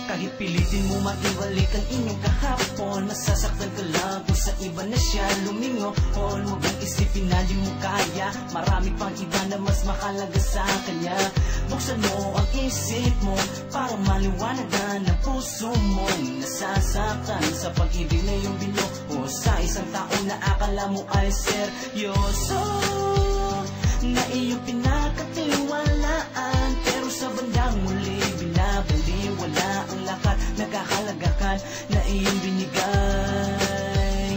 Kahit pilitin mo maibalik ang inyong kahapon, masasaktan ka lang kung sa iba na siya lumingo. Huwag mo bang isipin na di mo kaya, marami pang iba na mas makalaga sa kanya. Buksan mo ang isip mo para maliwanagan ang puso mo nasasaktan sa pag-ibig na iyong binuo sa isang tao na akala mo ay seryoso, na iyong pinakatiwalaan, pero sa bandang muli binabaliwala ang lakat na kahalagahan na iyong binigay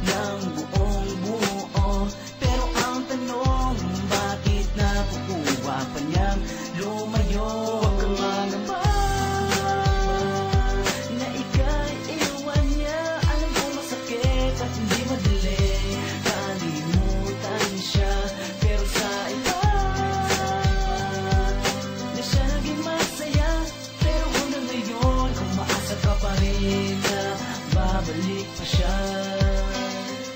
ng buong buo. Pero ang tanong, bakit nakukuha pa niyang lumayo? Huwag kang mangamba na ika'y iwan niya. Alam ko masakit at hindi madali kalimutan siya, pero sa iba na siya naging masaya. Pero hanggang ngayon umaasa ka pa rin na babalik pa siya.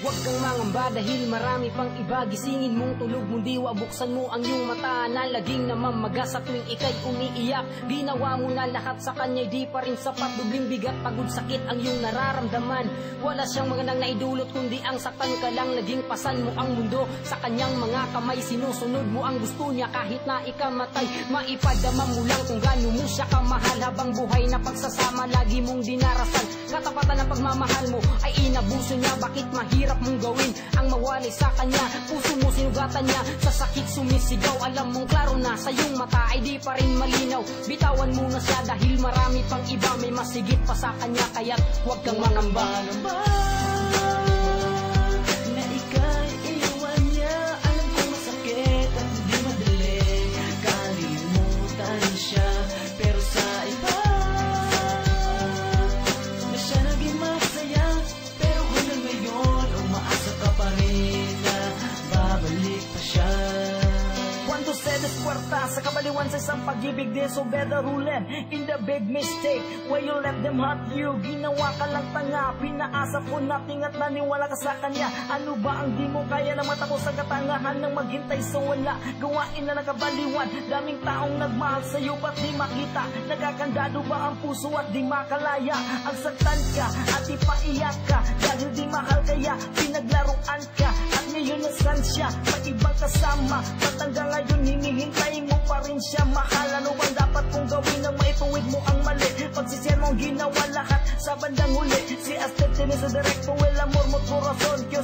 Huwag kang mangamba dahil marami pang iba. Gisingin mong tulog mong diwa, buksan mo ang iyong mata na laging namamaga sa tuwing ika'y umiiyak. Ginawa mo na lahat sa kanya'y di pa rin sapat. Dubling bigat, pagod, sakit ang iyong nararamdaman. Wala siyang magandang naidulot kundi ang saktan ka lang. Naging pasan mo ang mundo sa kanyang mga kamay. Sinusunod mo ang gusto niya kahit na ikamatay. Maipadama mo lang kung gaano mo siya kamahal. Habang buhay na pagsasama lagi mong dinarasan. Katapatan ng pagmamahal mo ay inabuso niya. Bakit mahirap mong gawin ang mawalay sa kanya? Puso mo sinugatan niya, sa sakit sumisigaw. Alam mong klaro na sa iyong mata ay di pa rin malinaw. Bitawan mo na siya dahil marami pang iba. May masigit pa sa kanya kaya't huwag kang mangamba na ika'y iwan niya. Alam ko masakit at hindi madali kalimutan siya, pero sa iba na siya naging masaya. Pero hanggang ngayon umaasa ka pa rin na babalik pa siya. Cuando se despuerta sa kabaliwan sa isang pag-ibig, di so better ruling in the big mistake where you let them hurt you. Ginawa ka lang tanga, pinaasa po natin at naniwala ka sa kanya. Ano ba ang di mo kaya na matapos ang katangahan ng maghintay sa wala? Gawain na nakabaliwan, daming taong nagmahal sa'yo ba't di makita? Nagkakandado ba ang puso at di makalaya? Ang saktan ka at ipaiyak ka dahil di mahal kaya pinaglaruan ka. At ngayon nasan siya, may ibang kasama, ba't hanggang ngayon hinihintay mo pa rin siya? Mahal, ano bang dapat kong gawin nang maituwid mo ang mali? Pagsisiyan mong ginawa lahat sa bandang huli. Si Astrid Tiene sa direkto, el amor mo corazón, que